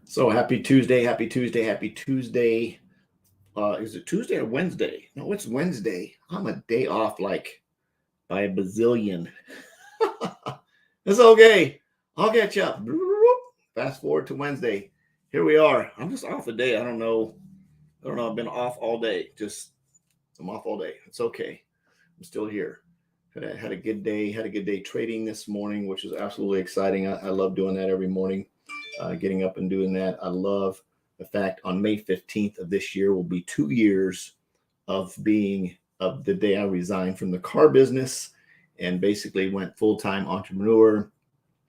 So happy Tuesday, happy Tuesday, happy Tuesday. Is it Tuesday or Wednesday? No, it's Wednesday. I'm a day off like by a bazillion. It's okay. I'll catch up. Fast forward to Wednesday. Here we are. I'm just off a day. I don't know. I've been off all day. I'm off all day. It's okay. I'm still here. Had a good day. Had a good day trading this morning, which is absolutely exciting. I love doing that every morning. Getting up and doing that. I love the fact on May 15th of this year will be 2 years of the day I resigned from the car business and basically went full-time entrepreneur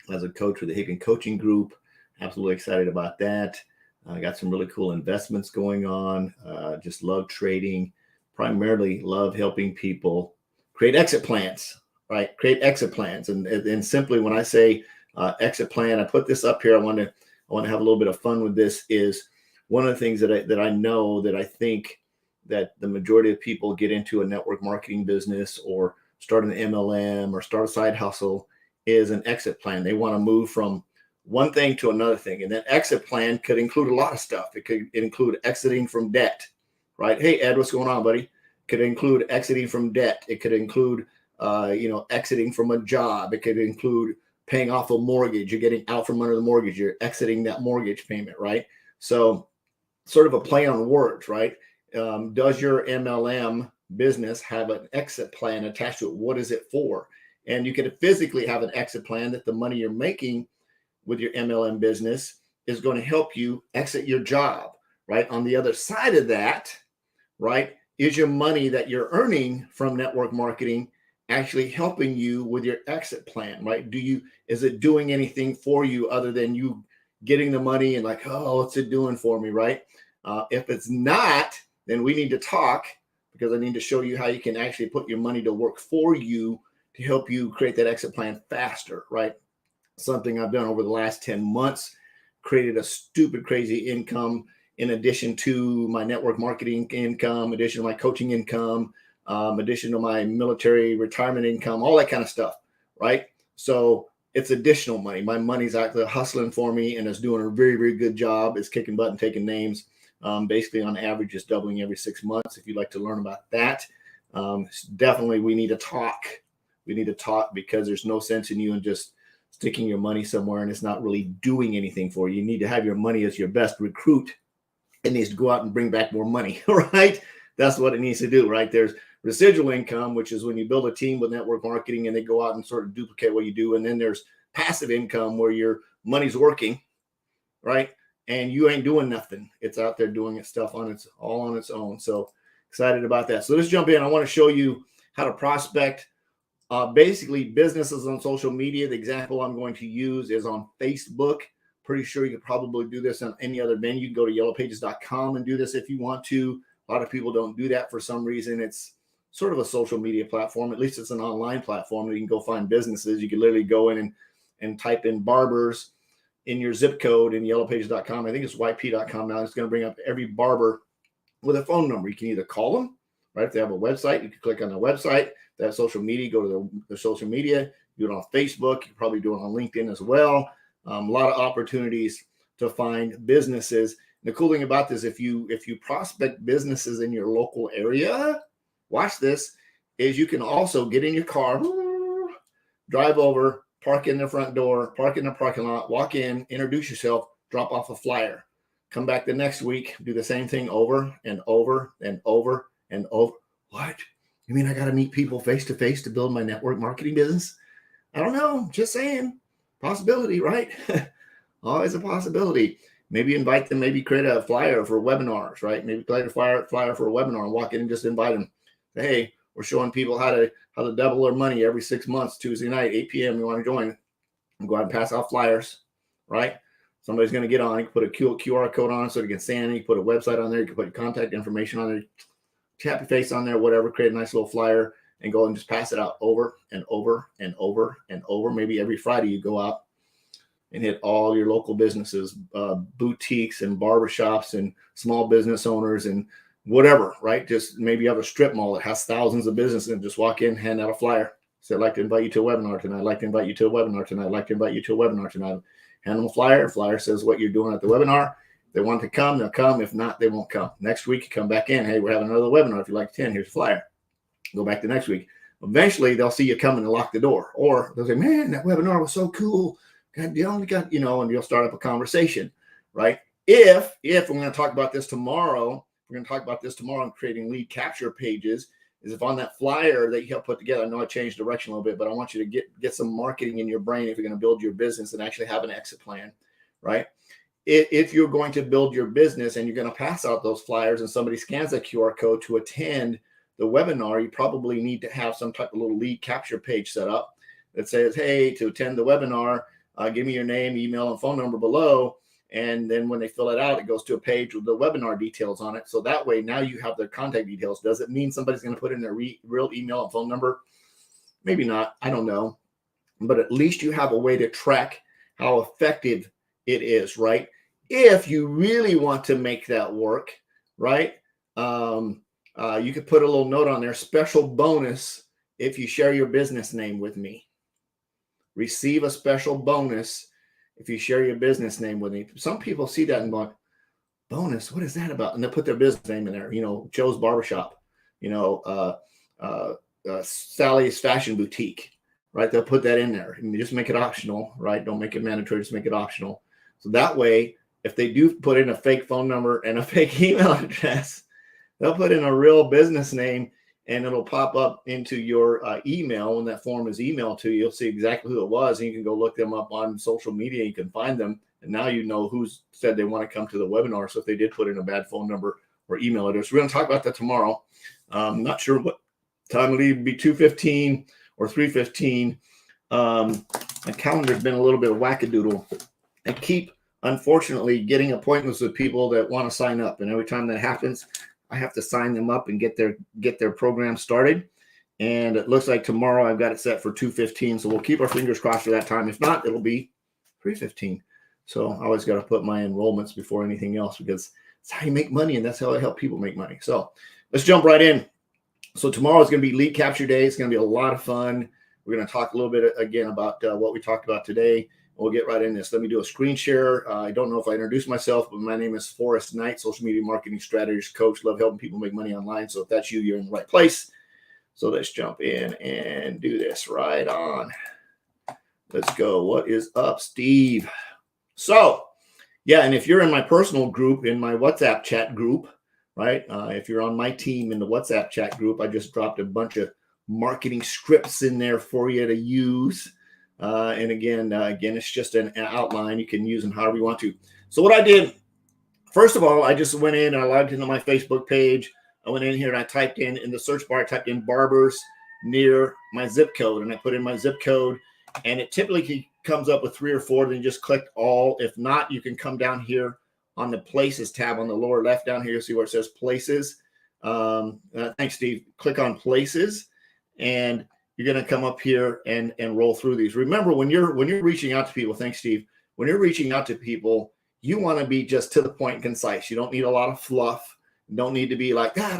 as a coach with the Hicken Coaching Group. Absolutely excited about that. I got some really cool investments going on. Just love trading. Primarily love helping people create exit plans, right? Create exit plans. And simply when I say exit plan, I put this up here. I want to have a little bit of fun with this. Is one of the things that I know that I think that the majority of people get into a network marketing business or start an MLM or start a side hustle is an exit plan. They want to move from one thing to another thing. And that exit plan could include a lot of stuff. It could include exiting from debt, right? Hey, Ed, what's going on, buddy? It could include exiting from debt. It could include, exiting from a job. It could include paying off a mortgage. You're getting out from under the mortgage. You're exiting that mortgage payment, right? So sort of a play on words, right? Does your MLM business have an exit plan attached to it? What is it for? And you could physically have an exit plan that the money you're making with your MLM business is going to help you exit your job, right? On the other side of that, right, is your money that you're earning from network marketing actually helping you with your exit plan, right? Is it doing anything for you other than you getting the money and like, oh, what's it doing for me, right? If it's not, then we need to talk because I need to show you how you can actually put your money to work for you to help you create that exit plan faster, right? Something I've done over the last 10 months, created a stupid, crazy income in addition to my network marketing income, addition to my coaching income, addition to my military retirement income, all that kind of stuff, right? So it's additional money. My money's actually hustling for me and is doing a very, very good job. It's kicking butt and taking names. Basically, on average, it's doubling every 6 months. If you'd like to learn about that, definitely we need to talk. We need to talk because there's no sense in you and just sticking your money somewhere and it's not really doing anything for you. You need to have your money as your best recruit. It needs to go out and bring back more money, right? That's what it needs to do, right? There's residual income, which is when you build a team with network marketing and they go out and sort of duplicate what you do. And then there's passive income where your money's working, right? And you ain't doing nothing. It's out there doing its stuff all on its own. So excited about that. So let's jump in. I want to show you how to prospect basically businesses on social media. The example I'm going to use is on Facebook. Pretty sure you could probably do this on any other venue. You can go to yellowpages.com and do this if you want to. A lot of people don't do that for some reason. It's sort of a social media platform. At least it's an online platform that you can go find businesses. You can literally go in and type in barbers in your zip code in yellowpages.com. I think it's yp.com now. It's going to bring up every barber with a phone number. You can either call them, right? If they have a website, you can click on their website. If they have social media, go to the social media. Do it on Facebook. You can probably do it on LinkedIn as well. A lot of opportunities to find businesses. The cool thing about this, if you prospect businesses in your local area, watch this, is you can also get in your car, drive over, park in the front door, park in the parking lot, walk in, introduce yourself, drop off a flyer. Come back the next week, do the same thing over and over and over and over. What? You mean I got to meet people face to face to build my network marketing business? I don't know. Just saying. Possibility, right? Always a possibility. Maybe invite them, maybe create a flyer for webinars, right? Maybe create a flyer for a webinar and walk in and just invite them. Hey, we're showing people how to double their money every 6 months, Tuesday night, 8 p.m. You want to join? And go out and pass out flyers, right? Somebody's going to get on. You can put a QR code on so they can scan it. You can put a website on there. You can put your contact information on there. Tap your face on there, whatever. Create a nice little flyer and go and just pass it out over and over and over and over. Maybe every Friday you go out and hit all your local businesses, boutiques and barbershops and small business owners and whatever, right? Just maybe you have a strip mall that has thousands of businesses and just walk in, hand out a flyer. Say, I'd like to invite you to a webinar tonight. I'd like to invite you to a webinar tonight. I'd like to invite you to a webinar tonight. hand them a flyer. Flyer says what you're doing at the webinar. If they want to come, they'll come. If not, they won't come. Next week, you come back in. Hey, we're having another webinar. If you'd like to attend, here's a flyer. Go back to next week. Eventually, they'll see you coming and lock the door. Or they'll say, man, that webinar was so cool. God, you only got, and you'll start up a conversation, right? If we're going to talk about this tomorrow, on creating lead capture pages, is if on that flyer that you help put together, I know I changed direction a little bit, but I want you to get some marketing in your brain if you're going to build your business and actually have an exit plan, right? If you're going to build your business and you're going to pass out those flyers and somebody scans a QR code to attend the webinar, you probably need to have some type of little lead capture page set up that says, hey, to attend the webinar, give me your name, email, and phone number below. And then when they fill it out, it goes to a page with the webinar details on it. So that way, now you have their contact details. Does it mean somebody's going to put in their real email and phone number? Maybe not. I don't know. But at least you have a way to track how effective it is, right? If you really want to make that work, right? You could put a little note on there, special bonus if you share your business name with me. Receive a special bonus if you share your business name with me. Some people see that and go, bonus, what is that about? And they'll put their business name in there, Joe's Barbershop, Sally's Fashion Boutique, right? They'll put that in there and just make it optional, right? Don't make it mandatory, just make it optional. So that way, if they do put in a fake phone number and a fake email address, they'll put in a real business name and it'll pop up into your email. When that form is emailed to you, you'll see exactly who it was, and you can go look them up on social media. You can find them, and now you know who's said they want to come to the webinar. So if they did put in a bad phone number or email address, we're going to talk about that tomorrow. I'm not sure what time it'll be 2:15 or 3:15. My calendar's been a little bit of wackadoodle. I keep, unfortunately, getting appointments with people that want to sign up, and every time that happens, I have to sign them up and get their program started. And it looks like tomorrow I've got it set for 2:15. So we'll keep our fingers crossed for that time. If not, it'll be 3:15. So I always got to put my enrollments before anything else, because it's how you make money, and that's how I help people make money. So let's jump right in. So tomorrow is going to be lead capture day. It's going to be a lot of fun. We're going to talk a little bit again about what we talked about today. We'll get right in this. Let me do a screen share. I don't know if I introduced myself, but my name is Forrest Knight, social media marketing strategist coach. Love helping people make money online. So if that's you, you're in the right place. So let's jump in and do this right on. Let's go. What is up, Steve? So, yeah, and if you're in my personal group, in my WhatsApp chat group, right? If you're on my team in the WhatsApp chat group, I just dropped a bunch of marketing scripts in there for you to use. And again, it's just an outline. You can use them however you want to. So what I did, first of all, I just went in and I logged into my Facebook page. I went in here and I typed in the search bar, I typed in barbers near my zip code, and I put in my zip code, and it typically comes up with 3 or 4. Then you just click all. If not, you can come down here on the places tab on the lower left down here. You'll see where it says places. Thanks, Steve. Click on places, and you're going to come up here and roll through these. Remember, when you're reaching out to people, thanks, Steve. When you're reaching out to people, you want to be just to the point and concise. You don't need a lot of fluff. You don't need to be like da,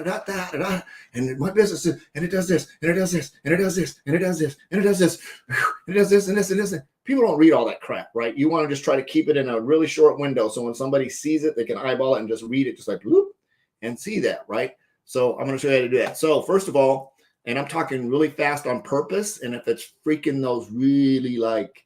and my business is, and it does this, and it does this, and it does this, and it does this, and it does this, and it does this, and this, and this. People don't read all that crap, right? You want to just try to keep it in a really short window, so when somebody sees it, they can eyeball it and just read it, just like whoop, and see that, right? So I'm going to show you how to do that. So first of all, and I'm talking really fast on purpose. And if it's freaking those really like,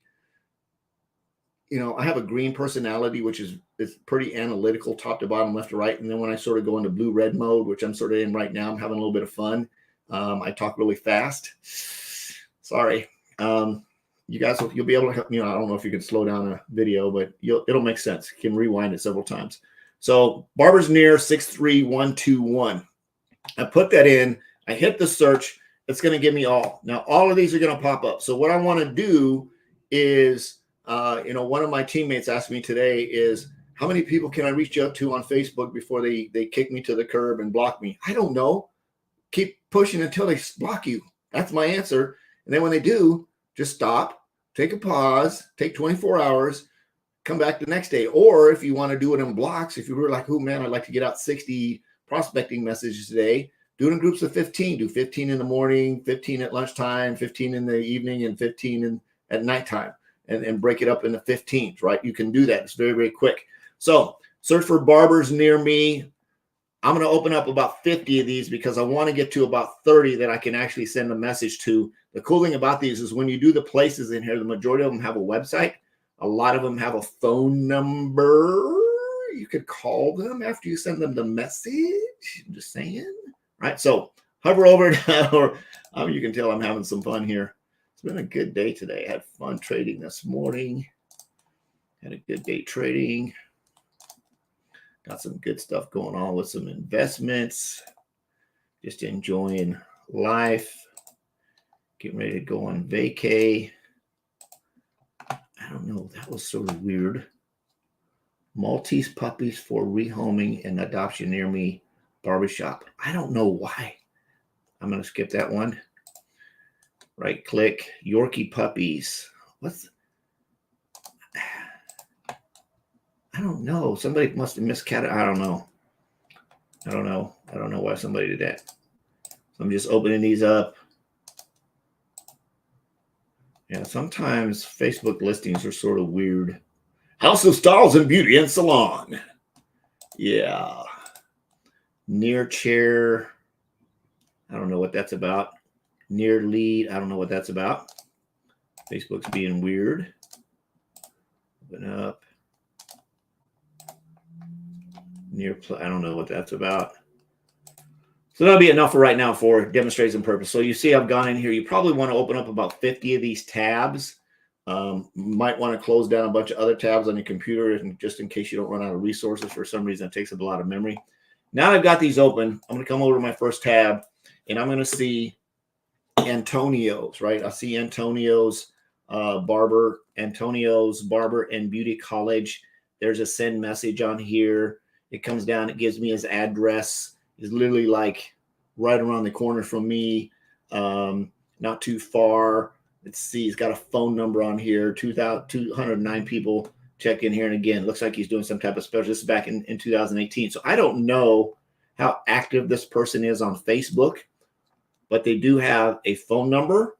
I have a green personality, which is pretty analytical, top to bottom, left to right. And then when I sort of go into blue-red mode, which I'm sort of in right now, I'm having a little bit of fun. I talk really fast. Sorry. You guys, you'll be able to help me. I don't know if you can slow down a video, but it'll make sense. You can rewind it several times. So Barbers near 63121. I put that in. I hit the search. It's going to give me all. Now, all of these are going to pop up. So what I want to do is, one of my teammates asked me today is, how many people can I reach out to on Facebook before they kick me to the curb and block me? I don't know. Keep pushing until they block you. That's my answer. And then when they do, just stop, take a pause, take 24 hours, come back the next day. Or if you want to do it in blocks, if you were like, oh man, I'd like to get out 60 prospecting messages today, do it in groups of 15. Do 15 in the morning, 15 at lunchtime, 15 in the evening, and 15 at nighttime. and break it up into 15s, right? You can do that. It's very, very quick. So search for barbers near me. I'm going to open up about 50 of these because I want to get to about 30 that I can actually send a message to. The cool thing about these is when you do the places in here, the majority of them have a website. A lot of them have a phone number. You could call them after you send them the message. I'm just saying. Right? So hover over it. Or you can tell I'm having some fun here. It's been a good day today. I had fun trading this morning. Had a good day trading. Got some good stuff going on with some investments. Just enjoying life. Getting ready to go on vacay. I don't know. That was sort of weird. Maltese puppies for rehoming and adoption near me. Barbershop. I don't know why. I'm going to skip that one. Right click. Yorkie puppies. What's... I don't know. Somebody must have miscat. I don't know. I don't know why somebody did that. So I'm just opening these up. Yeah, sometimes Facebook listings are sort of weird. House of Styles and Beauty and Salon. Yeah. Near chair. I don't know what that's about. Near lead. I don't know what that's about. Facebook's being weird. Open up. Near play. I don't know what that's about. So that'll be enough for right now for demonstration purpose. So you see I've gone in here. You probably want to open up about 50 of these tabs. Might want to close down a bunch of other tabs on your computer and just in case you don't run out of resources. For some reason, it takes up a lot of memory. Now I've got these open, I'm going to come over to my first tab and I'm going to see Antonio's, right? I see Antonio's Barber and Beauty College. There's a send message on here. It comes down, it gives me his address. It's literally like right around the corner from me, not too far. Let's see, he's got a phone number on here. 209 people check in here. And again, looks like he's doing some type of special. This is back in 2018. So I don't know how active this person is on Facebook, but they do have a phone number.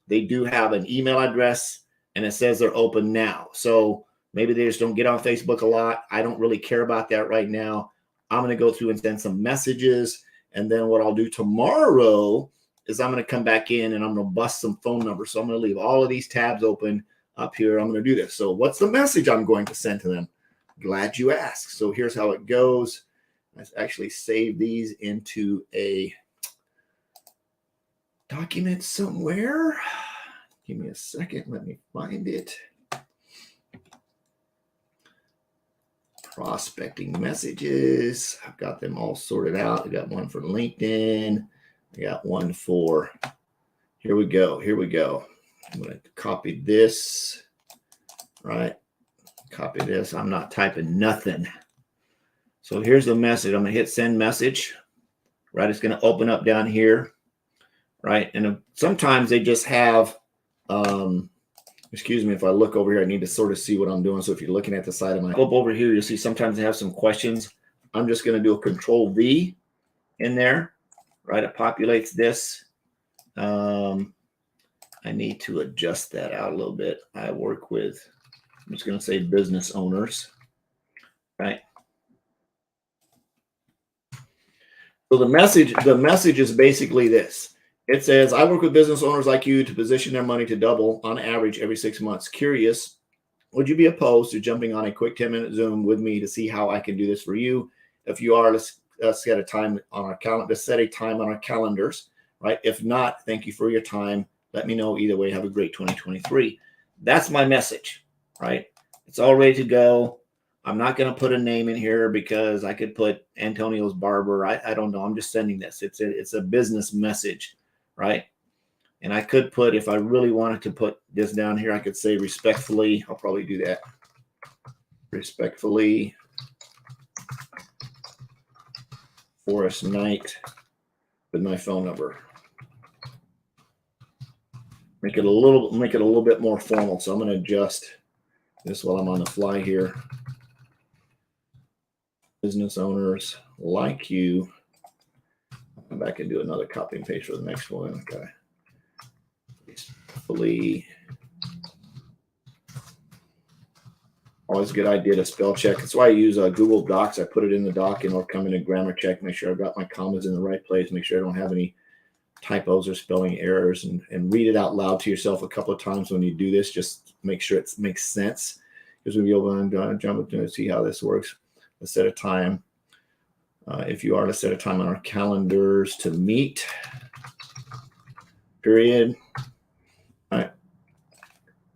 They do have an email address, and it says they're open now. So maybe they just don't get on Facebook a lot. I don't really care about that right now. I'm going to go through and send some messages. And then what I'll do tomorrow is I'm going to come back in and I'm going to bust some phone numbers. So I'm going to leave all of these tabs open up here. I'm going to do this. So what's the message I'm going to send to them? Glad you asked. So here's how it goes. Let's actually save these into a document somewhere. Give me a second. Let me find it. Prospecting messages. I've got them all sorted out. I got one for LinkedIn. I got one for, here we go. I'm going to copy this, right? Copy this. I'm not typing nothing. So here's the message. I'm going to hit send message, right? It's going to open up down here, right? And sometimes they just have, excuse me, if I look over here, I need to sort of see what I'm doing. So if you're looking at the side of my, up over here, you'll see sometimes they have some questions. I'm just going to do a Control V in there, right? It populates this. I need to adjust that out a little bit. I work with, I'm just going to say business owners, right? So the message is basically this. It says, I work with business owners like you to position their money to double on average every 6 months. Curious, would you be opposed to jumping on a quick 10-minute Zoom with me to see how I can do this for you? If you are, let's set a time on our calendar. Let's set a time on our calendars, right? If not, thank you for your time. Let me know either way. Have a great 2023. That's my message, right? It's all ready to go. I'm not going to put a name in here because I could put Antonio's Barber. I don't know. I'm just sending this. It's a business message, right? And I could put, if I really wanted to put this down here, I could say respectfully. I'll probably do that. Respectfully, Forrest Knight with my phone number. Make it a little bit more formal. So I'm going to adjust this while I'm on the fly here. Business owners like you. I'll come back and do another copy and paste for the next one. Okay. Respectfully Always a good idea to spell check. That's why I use Google Docs. I put it in the doc and I'll come in and grammar check, make sure I've got my commas in the right place, make sure I don't have any typos or spelling errors, and read it out loud to yourself a couple of times when you do this. Just make sure it makes sense, because we'll be able to jump into see how this works. Let's set a time. If you are to set a time on our calendars to meet, period. All right.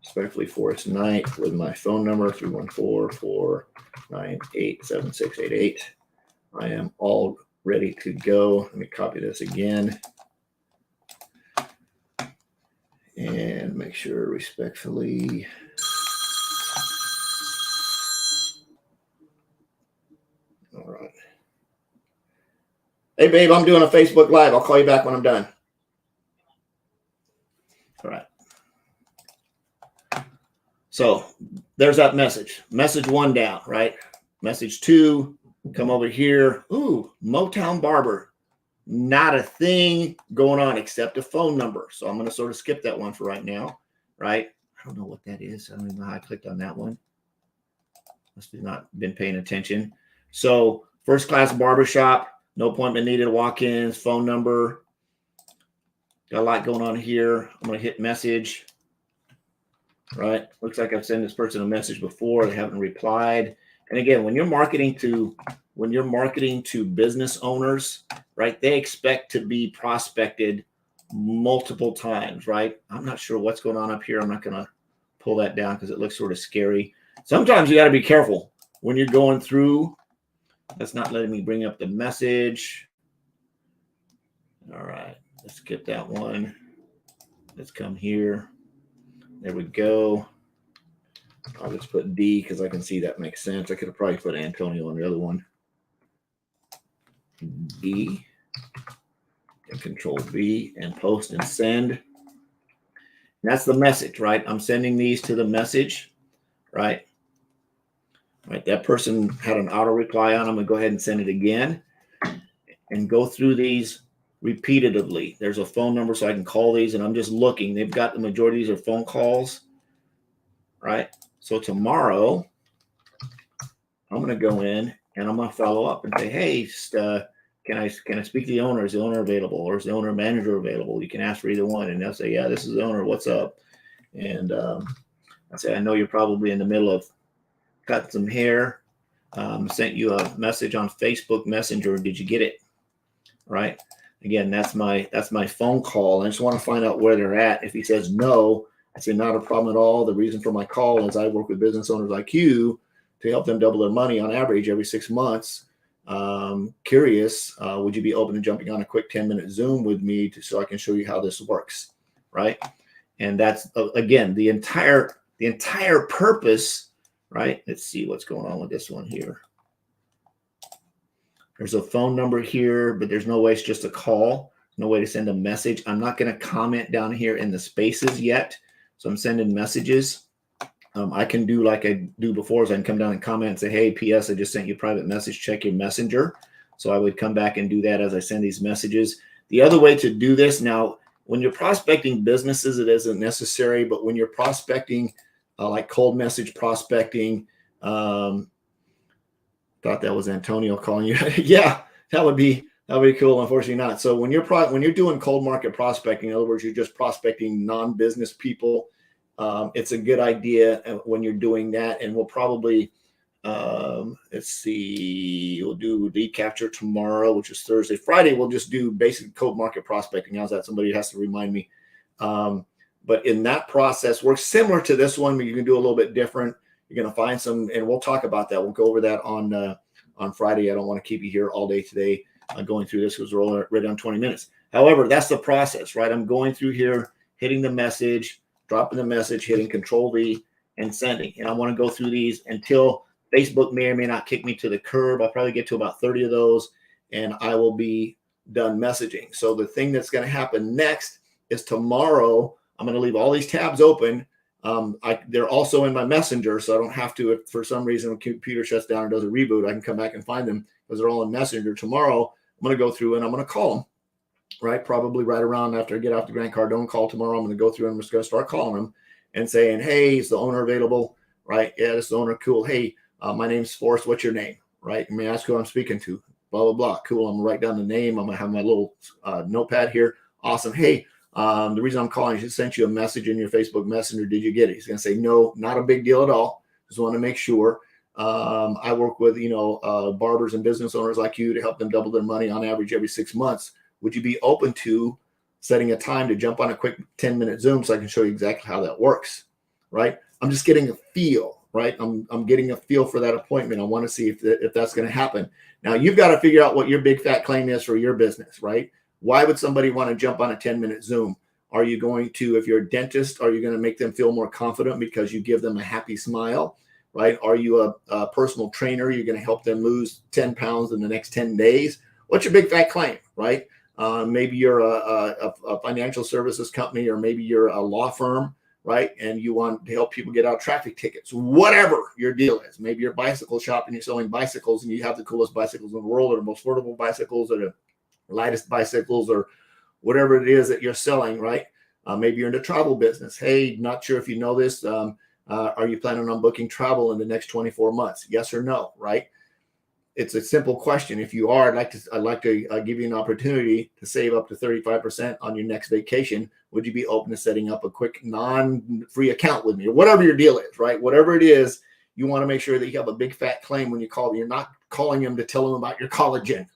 Respectfully, Forest Knight with my phone number 314-498-7688. I am all ready to go. Let me copy this again and make sure respectfully. All right. Hey, babe, I'm doing a Facebook Live. I'll call you back when I'm done. All right. So there's that message. Message 1 down, right? Message 2, come over here. Ooh, Motown Barber. Not a thing going on except a phone number. So I'm going to sort of skip that one for right now, right? I don't know what that is. I don't even know how I clicked on that one. Must have not been paying attention. So first class barbershop, no appointment needed, walk-ins, phone number. Got a lot going on here. I'm going to hit message. Right. Looks like I've sent this person a message before. They haven't replied. And again, when you're marketing to business owners, right, they expect to be prospected multiple times, right? I'm not sure what's going on up here. I'm not going to pull that down because it looks sort of scary. Sometimes you got to be careful when you're going through. That's not letting me bring up the message. All right. Let's skip that one. Let's come here. There we go. I'll just put D because I can see that makes sense. I could have probably put Antonio on the other one. D and Control V and post and send. And that's the message, right? I'm sending these to the message, right? Right. That person had an auto reply on. I'm going to go ahead and send it again and go through these repeatedly. There's a phone number so I can call these, and I'm just looking. They've got the majority of these are phone calls, right? So tomorrow, I'm going to go in and I'm going to follow up and say, hey, can I speak to the owner? Is the owner available, or is the owner manager available? You can ask for either one, and they'll say, yeah, this is the owner. What's up? And I say, I know you're probably in the middle of cutting some hair. Sent you a message on Facebook Messenger. Did you get it? Right. Again, that's my phone call. I just want to find out where they're at. If he says no, I say not a problem at all. The reason for my call is I work with business owners like you to help them double their money on average every 6 months. Curious, would you be open to jumping on a quick 10-minute Zoom with me so I can show you how this works, right? And that's again the entire purpose, right? Let's see what's going on with this one here. There's a phone number here, but there's no way. It's just a call. No way to send a message. I'm not going to comment down here in the spaces yet. So I'm sending messages. I can do like I do before, is I can come down and comment and say, hey, P.S. I just sent you a private message. Check your messenger. So I would come back and do that as I send these messages. The other way to do this now, when you're prospecting businesses, it isn't necessary. But when you're prospecting, like cold message prospecting, thought that was Antonio calling you. Yeah, that would be cool. Unfortunately not. So when you're doing cold market prospecting, in other words, you're just prospecting non-business people, it's a good idea when you're doing that. And we'll probably, let's see, we'll do lead capture tomorrow, which is Thursday. Friday, we'll just do basic cold market prospecting. How's that? Somebody has to remind me. But in that process, works similar to this one, but you can do a little bit different. You're going to find some, and we'll talk about that. We'll go over that on Friday. I don't want to keep you here all day today going through this because we're all right on 20 minutes. However, that's the process, right? I'm going through here, hitting the message, dropping the message, hitting Control V, and sending. And I want to go through these until Facebook may or may not kick me to the curb. I'll probably get to about 30 of those, and I will be done messaging. So the thing that's going to happen next is tomorrow, I'm going to leave all these tabs open. They're also in my messenger, so I don't have to, if for some reason the computer shuts down or does a reboot, I can come back and find them because they're all in messenger. Tomorrow, I'm going to go through and I'm going to call them, right? Probably right around after I get off the Grant Cardone call tomorrow. I'm going to go through and I'm just going to start calling them and saying, hey, is the owner available? right? Yeah, this owner, cool. Hey, my name's Forrest. What's your name? Right? You may ask who I'm speaking to. Blah, blah, blah. Cool. I'm going to write down the name. I'm going to have my little notepad here. Awesome. Hey, the reason I'm calling is he sent you a message in your Facebook Messenger. Did you get it? He's going to say, no, not a big deal at all. Just want to make sure. I work with, barbers and business owners like you to help them double their money on average every 6 months. Would you be open to setting a time to jump on a quick 10-minute Zoom so I can show you exactly how that works, right? I'm just getting a feel, right? I'm getting a feel for that appointment. I want to see if that's going to happen. Now, you've got to figure out what your big fat claim is for your business, right? Why would somebody want to jump on a 10-minute Zoom? Are you going to, if you're a dentist, are you going to make them feel more confident because you give them a happy smile, right? Are you a personal trainer? You're going to help them lose 10 pounds in the next 10 days. What's your big fat claim, right? Maybe you're a financial services company, or maybe you're a law firm, right? And you want to help people get out traffic tickets, whatever your deal is. Maybe you're a bicycle shop and you're selling bicycles and you have the coolest bicycles in the world, or the most affordable bicycles, or the lightest bicycles, or whatever it is that you're selling, right? Maybe you're in the travel business. Hey, not sure if you know this. Are you planning on booking travel in the next 24 months? Yes or no, right? It's a simple question. If you are, I'd like to give you an opportunity to save up to 35% on your next vacation. Would you be open to setting up a quick non-free account with me, or whatever your deal is, right? Whatever it is, you want to make sure that you have a big fat claim when you call them. You're not calling them to tell them about your collagen,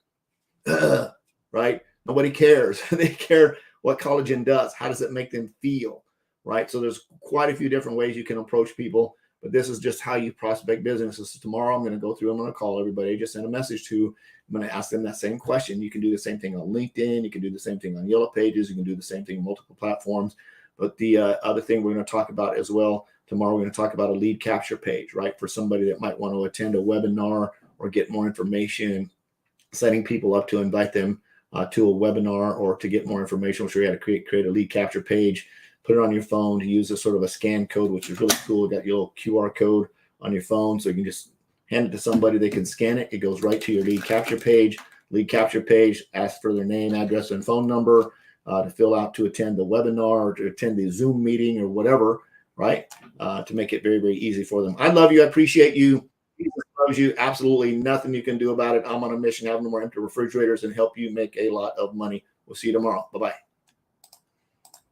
right? Nobody cares. They care what collagen does. How does it make them feel, right? So there's quite a few different ways you can approach people. But this is just how you prospect businesses. So tomorrow I'm going to go through, I'm going to call everybody, just send a message to, I'm going to ask them that same question. You can do the same thing on LinkedIn. You can do the same thing on Yellow Pages. You can do the same thing on multiple platforms. But the other thing we're going to talk about as well tomorrow, we're going to talk about a lead capture page, right? For somebody that might want to attend a webinar or get more information, setting people up to invite them to a webinar or to get more information. We'll show you how to create a lead capture page. Put it on your phone to use a sort of a scan code, which is really cool. You got your little QR code on your phone, so you can just hand it to somebody. They can scan it. It goes right to your lead capture page. Lead capture page asks for their name, address, and phone number to fill out to attend the webinar or to attend the Zoom meeting or whatever, right? To make it very, very easy for them. I love you. I appreciate you. Jesus loves you. Absolutely nothing you can do about it. I'm on a mission to have no more empty refrigerators and help you make a lot of money. We'll see you tomorrow. Bye-bye.